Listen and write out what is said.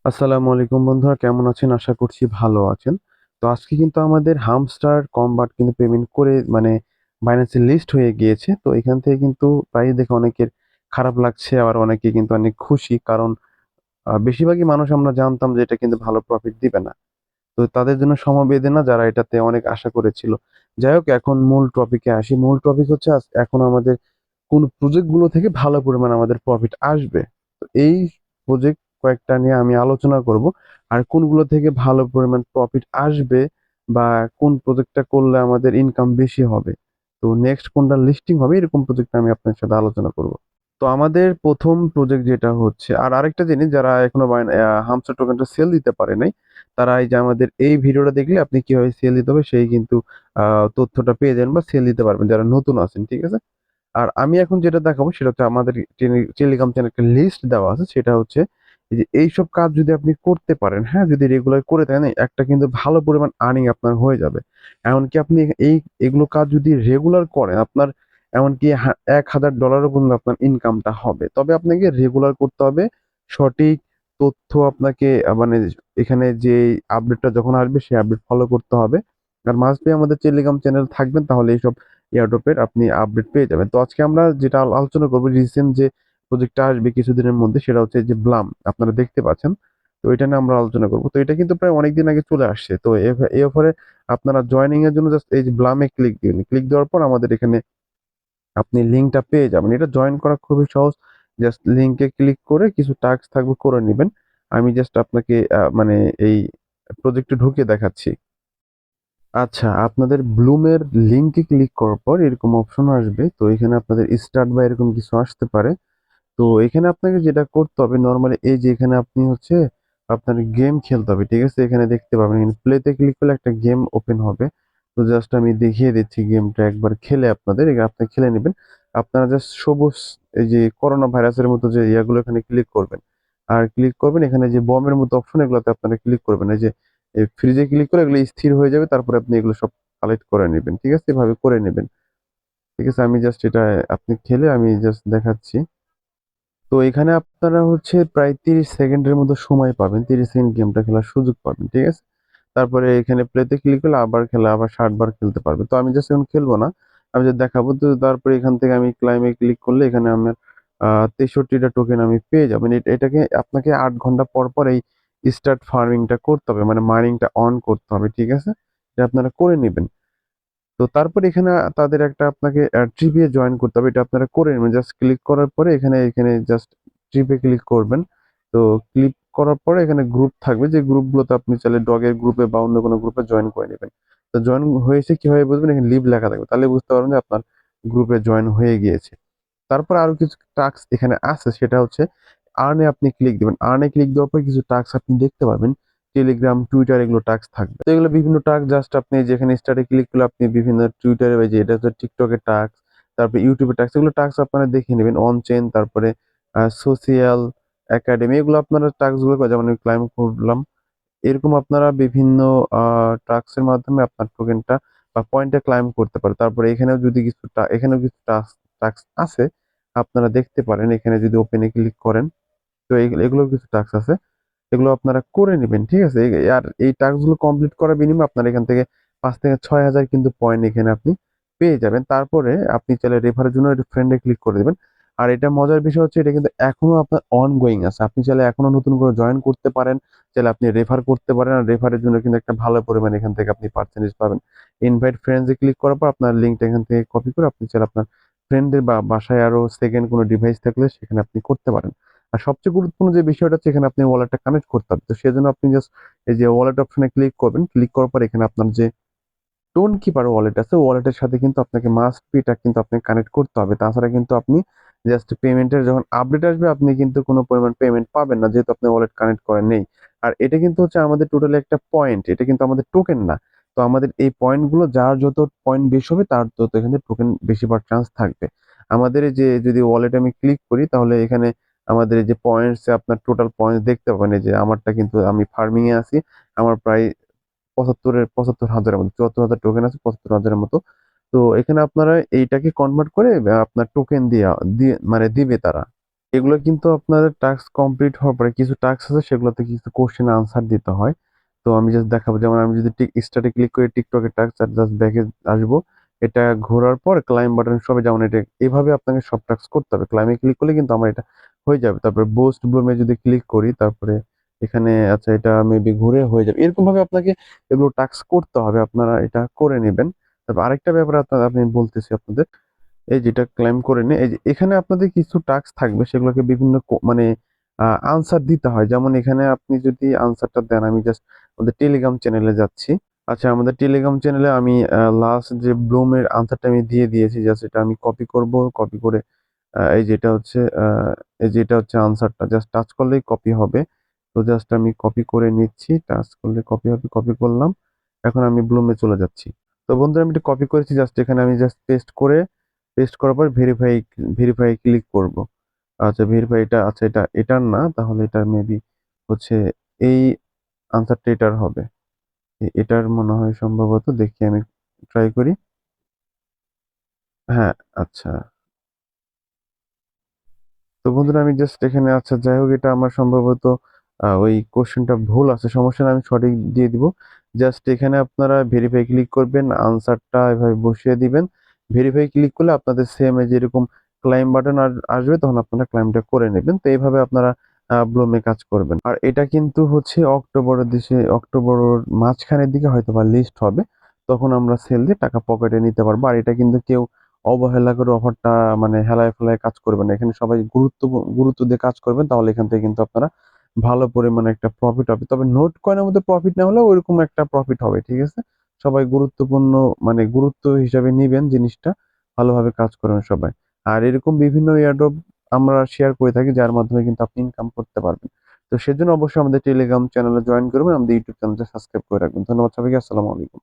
আসসালামু আলাইকুম বন্ধুরা, কেমন আছেন? আশা করছি ভালো আছেন। তো আজকে কিন্তু আমাদের হামস্টার কমবাট কিন্তু পেমেন্ট করে মানে বাইন্যান্সে লিস্ট হয়ে গিয়েছে। তো এখান থেকে কিন্তু প্রাইস দেখে অনেকের খারাপ লাগছে, আবার অনেকে কিন্তু অনেক খুশি। কারণ বেশিরভাগই মানুষ আমরা জানতাম যে এটা কিন্তু ভালো প্রফিট দিবে না। তো তাদের জন্য সমবেদনা যারা এটাতে অনেক আশা করেছিল। যাই হোক, এখন মূল টপিকে আসি। মূল টপিক হচ্ছে এখন আমাদের কোন প্রজেক্ট গুলো থেকে ভালো পরিমাণ আমাদের প্রফিট আসবে। তো এই প্রজেক্ট কয়েকটা নিয়ে আমি আলোচনা করব। আর কোনগুলো থেকে ভালো পরিমাণ প্রফিট আসবে বা কোন প্রজেক্টটা করলে আমাদের ইনকাম বেশি হবে, তো নেক্সট কোনটা লিস্টিং হবে, এরকম প্রজেক্ট আমি আপনার সাথে আলোচনা করব। তো আমাদের প্রথম প্রজেক্ট যেটা হচ্ছে, আর আরেকটা জিনিস, যারা এখনো হামস্টার টোকেনটা সেল দিতে পারে নাই, তারা এই যে আমাদের এই ভিডিওটা দেখলে আপনি কিভাবে সেল দিতে হবে সেই কিন্তু তথ্যটা পেয়ে যাবেন বা সেল দিতে পারবেন যারা নতুন আছেন, ঠিক আছে? আর আমি এখন যেটা দেখাবো সেটা হচ্ছে আমাদের টেলিগ্রাম চ্যানেল একটা লিস্ট দেওয়া আছে। সেটা হচ্ছে এই যে এইসব কাজ যদি আপনি করতে পারেন, হ্যাঁ, যদি রেগুলার করে থাকেন, একটা কিন্তু ভালো পরিমাণ আর্নিং আপনার হয়ে যাবে। এমনকি আপনি এগুলো কাজ যদি রেগুলার করেন, আপনার এমনকি $1,000 পর্যন্ত আপনার ইনকামটা হবে। তবে আপনাকে রেগুলার করতে হবে। সঠিক তথ্য আপনাকে মানে এখানে যে আপডেটটা যখন আসবে সেই আপডেট ফলো করতে হবে। আর মাস্ট বি আমাদের টেলিগ্রাম চ্যানেল থাকবেন, তাহলে এইসব এয়ারড্রপের আপনি আপডেট পেয়ে যাবেন। তো আজকে আমরা যেটা আলোচনা করবো, রিসেন্ট যে প্রজেক্টটা আসবে কিছুদিনের মধ্যে, সেটা হচ্ছে যে ব্লাম, আপনারা দেখতে পাচ্ছেন। তো এটা নিয়ে আমরা আলোচনা করবো। তো এটা কিন্তু প্রায় অনেকদিন আগে চলে আসছে। তো এই অফারে আপনারা জয়েনিং এর জন্য জাস্ট এই যে ব্লামে ক্লিক দিন। ক্লিক দেওয়ার পর আমাদের এখানে আপনি লিঙ্কটা পেয়ে যাবেন। এটা জয়েন করা খুবই সহজ। জাস্ট লিঙ্কে ক্লিক করে কিছু টাস্ক থাকবে, করে নেবেন। আমি জাস্ট আপনাকে মানে এই প্রজেক্টে ঢুকে দেখাচ্ছি। আচ্ছা, আপনাদের ব্লুমের লিংকে ক্লিক করার পর এরকম অপশন আসবে। তো এখানে আপনাদের স্টার্ট বা এরকম কিছু আসতে পারে। তো এখানে আপনাকে যেটা করতে হবে নর্মালি, এই যে এখানে আপনি হচ্ছে আপনার গেম খেলতে হবে, ঠিক আছে? এখানে দেখতে পাবেন, এখানে প্লেতে ক্লিক করলে একটা গেম ওপেন হবে। তো জাস্ট আমি দেখিয়ে দিচ্ছি গেমটা একবার খেলে আপনাদের, এটা আপনি খেলে নেবেন। আপনারা জাস্ট সবুজ, এই যে করোনা ভাইরাসের মতো যে ইয়াগুলো, এখানে ক্লিক করবেন। আর ক্লিক করবেন এখানে যে বমের মতো অপশন, এগুলোতে আপনারা ক্লিক করবেন। এই যে ফ্রিজে ক্লিক করে এগুলো স্থির হয়ে যাবে, তারপরে আপনি এগুলো সব কালেক্ট করে নেবেন, ঠিক আছে? এভাবে করে নেবেন, ঠিক আছে? আমি জাস্ট এটা আপনি খেলে আমি জাস্ট দেখাচ্ছি। তো এখানে আপনারা হচ্ছে প্রায় 30 সেকেন্ডের মতো সময় পাবেন, 30 সেকেন্ড গেমটা খেলার সুযোগ পাবেন, ঠিক আছে? তারপরে এখানে প্লেতে ক্লিক করলে আবার খেলা, আবার 60 বার খেলতে পারবে। তো আমি জাস্ট এখন খেলবো না, আমি just দেখাবো। তো তারপরে এখান থেকে আমি ক্লাইমে ক্লিক করলে এখানে আমার 63টা টোকেন আমি পেয়ে যাবেন। এটাকে আপনাকে 8 ঘন্টা পর পর এই স্টার্ট ফার্মিংটা করতে হবে, মানে মাইনিংটা অন করতে হবে, ঠিক আছে? এটা আপনারা করে নেবেন। তো তারপর এখানে তাদের একটা আপনাকে ট্রিপে জয়েন করতে হবে, এটা আপনারা করে নেবেন। জাস্ট ক্লিক করার পরে এখানে এখানে জাস্ট ট্রিপে ক্লিক করবেন। তো ক্লিক করার পরে এখানে গ্রুপ থাকবে, যে গ্রুপগুলোতে আপনি চাইলে ডগের গ্রুপে বা অন্য কোনো গ্রুপে জয়েন করে নেবেন। তো জয়েন হয়েছে কিভাবে বুঝবেন? এখানে লিভ লেখা থাকবে, তাহলে বুঝতে পারবেন যে আপনার গ্রুপে জয়েন হয়ে গিয়েছে। তারপর আরো কিছু টাস্ক এখানে আছে, সেটা হচ্ছে আর্নে আপনি ক্লিক দিবেন। আর্নে ক্লিক দেওয়ার পর কিছু টাস্ক আপনি দেখতে পাবেন। টেলিগ্রাম, টুইটার, এগুলো টাস্ক থাকবে। তো এগুলো বিভিন্ন টাস্ক, জাস্ট আপনি যেখানে স্টার্টে ক্লিক করলে আপনি বিভিন্ন টুইটারে, যে এটা হচ্ছে টিকটকের টাস্ক, তারপরে ইউটিউবের টাস্ক, এগুলো টাস্ক আপনারা দেখে নেবেন। অন চেইন, তারপরে সোশিয়াল, একাডেমি, এগুলো আপনারা টাস্ক গুলো যেমন আমি ক্লাইম করলাম, এরকম আপনারা বিভিন্ন টাস্কের মাধ্যমে আপনার টোকেনটা বা পয়েন্টটা ক্লাইম করতে পারেন। তারপরে এখানেও যদি কিছু এখানেও কিছু টাস্ক টাস্ক আছে, আপনারা দেখতে পারেন। এখানে যদি ওপেনে ক্লিক করেন, তো এগুলো কিছু টাস্ক আছে, এগুলো আপনারা করে নেবেন, ঠিক আছে? আর এই টাস্কগুলো কমপ্লিট করার বিনিময়ে আপনার এখান থেকে 5 থেকে 6 হাজার কিন্তু পয়েন্ট এখানে আপনি পেয়ে যাবেন। তারপরে আপনি চাইলে রেফারের জন্য ফ্রেন্ডে ক্লিক করে দেবেন। আর এটা মজার বিষয় হচ্ছে, এটা কিন্তু এখনো আপনার অনগোয়িং আছে। আপনি চাইলে এখনো নতুন করে জয়েন করতে পারেন, চাইলে আপনি রেফার করতে পারেন। আর রেফারের জন্য কিন্তু একটা ভালো পরিমাণ এখান থেকে আপনি পার্সেন্টেজ পাবেন। ইনভাইট ফ্রেন্ডসে ক্লিক করার পর আপনার লিঙ্কটা এখান থেকে কপি করে আপনি চাইলে আপনার ফ্রেন্ডদের বা বাসায় আরো সেকেন্ড কোনো ডিভাইস থাকলে সেখানে আপনি করতে পারেন। আর সবচেয়ে গুরুত্বপূর্ণ যে বিষয়টা হচ্ছে, এখানে আপনি ওয়ালেটটা কানেক্ট করতে হবে। তো সেজন্য আপনি জাস্ট এই যে ওয়ালেট অপশনে ক্লিক করবেন। ক্লিক করার পর এখানে আপনার যে টোন কিপার ওয়ালেট আছে, ওয়ালেটের সাথে কিন্তু আপনাকে মাস্ট বি এটা কিন্তু আপনি কানেক্ট করতে হবে। তাছাড়া কিন্তু আপনি জাস্ট পেমেন্টের যখন আপডেট আসবে, আপনি কিন্তু কোনো পরিমাণ পেমেন্ট পাবেন না, যেহেতু আপনি ওয়ালেট কানেক্ট করেন নেই। আর এটা কিন্তু হচ্ছে আমাদের টোটালি একটা পয়েন্ট, এটা কিন্তু আমাদের টোকেন না। তো আমাদের এই পয়েন্ট গুলো, যার যত পয়েন্ট বেশি হবে তার তত এখানে টোকেন বেশি পাওয়ার চান্স থাকবে। আমাদের এই যে যদি ওয়ালেটে আমি ক্লিক করি, তাহলে এখানে আমাদের এই যে পয়েন্টস, আপনার টোটাল পয়েন্টস দেখতে পাবেন। এই যে আমারটা কিন্তু, আমি ফার্মিং এ আছি, আমার প্রায় 75,000-এর মতো, 74,000 টোকেন আছে, 75,000-এর মতো। তো এখানে আপনারা এইটাকে কনভার্ট করে আপনার টোকেন দিয়ে দিয়ে মানে দিবে তারা। এগুলো কিন্তু আপনাদের টাস্ক কমপ্লিট হওয়ার পরে কিছু টাস্ক আছে সেগুলোতে কিছু কোশ্চেন আনসার দিতে হয়। তো আমি জাস্ট দেখাবো, যেমন আমি যদি স্টার্টে ক্লিক করে টিকটকের টাস্ক আর জাস্ট ব্যাকে আসবো, এটা ঘোরার পর ক্লাইম বাটন সবে, যেমন এটা এভাবে আপনাকে সব টাস্ক করতে হবে। ক্লাইমে ক্লিক করলে কিন্তু আমার এটা হয়ে যাবে। তারপরে বুস্ট ব্লুমে যদি ক্লিক করি, তারপরে এখানে আচ্ছা এটা মেবি ঘুরে হয়ে যাবে। এরকম ভাবে আপনাকে এগুলো টাস্ক করতে হবে, আপনারা এটা করে নেবেন। তারপর আরেকটা ব্যাপার আমি বলতেছি আপনাদের, এই যেটা ক্লেম করে নিয়ে এই যে এখানে আপনাদের কিছু টাস্ক থাকবে, সেগুলোকে বিভিন্ন মানে আনসার দিতে হয়। যেমন এখানে আপনি যদি আনসারটা দেন, আমি জাস্ট আমাদের টেলিগ্রাম চ্যানেলে যাচ্ছি। আচ্ছা, আমাদের টেলিগ্রাম চ্যানেলে আমি লাস্ট যে ব্লুমের আনসারটা আমি দিয়ে দিয়েছি, জাস্ট এটা আমি কপি করব। কপি করে এই যেটা হচ্ছে এই যেটা হচ্ছে আনসারটা, জাস্ট টাচ করলেই কপি হবে। তো জাস্ট আমি কপি করে নিচ্ছি, টাচ করলে কপি হবে, কপি করলাম। এখন আমি ব্লুমে চলে যাচ্ছি। তো বন্ধুরা, আমি এটা কপি করেছি, জাস্ট এখানে আমি জাস্ট পেস্ট করার পর ভেরিফাই ক্লিক করব। আচ্ছা ভেরিফাই, এটা আচ্ছা এটা এটার না, তাহলে এটা মেবি হচ্ছে এই আনসারটা এটার হবে। এটার মনে হয় সম্ভবত, দেখি আমি ট্রাই করি। হ্যাঁ, আচ্ছা। তো বন্ধুরা, আমি জাস্ট এখানে আচ্ছা যাই হোক, এটা আমার সম্ভবত ওই কোশ্চেনটা ভুল আছে, সমস্যা না, আমি সঠিক দিয়ে দিব। জাস্ট এখানে আপনারা ভেরিফাই ক্লিক করবেন, আনসারটা এভাবে বসিয়ে দিবেন। ভেরিফাই ক্লিক করলে আপনাদের সেম যেরকম ক্লাইম বাটন আসবে, তখন আপনারা ক্লাইমটা করে নেবেন। তো এইভাবে আপনারা ব্লুমে কাজ করবেন। আর এটা কিন্তু হচ্ছে অক্টোবরের মাঝখানের দিকে হয়তো বা লিস্ট হবে, তখন আমরা সেল দিয়ে টাকা পকেটে নিতে পারবো। আর এটা কিন্তু কেউ অবহেলা করে অফারটা মানে হেলায় ফেলায় কাজ করবেন না। এখানে সবাই গুরুত্ব দিয়ে কাজ করবেন, তাহলে এখান থেকে কিন্তু আপনারা ভালো পরিমাণে একটা প্রফিট হবে। তবে নোট কয়েনের মধ্যে প্রফিট না হলেও ওইরকম একটা প্রফিট হবে, ঠিক আছে? সবাই গুরুত্বপূর্ণ মানে গুরুত্ব হিসাবে নিবেন জিনিসটা, ভালোভাবে কাজ করবেন সবাই। আর এরকম বিভিন্ন এয়ারড্রপ আমরা শেয়ার করে থাকি, যার মাধ্যমে কিন্তু আপনি ইনকাম করতে পারবেন। তো সেজন্য অবশ্যই আমাদের টেলিগ্রাম চ্যানেলে জয়েন করবেন, আমাদের ইউটিউব চ্যানেলটা সাবস্ক্রাইব করে রাখবেন। ধন্যবাদ সবাইকে। আসসালামু আলাইকুম।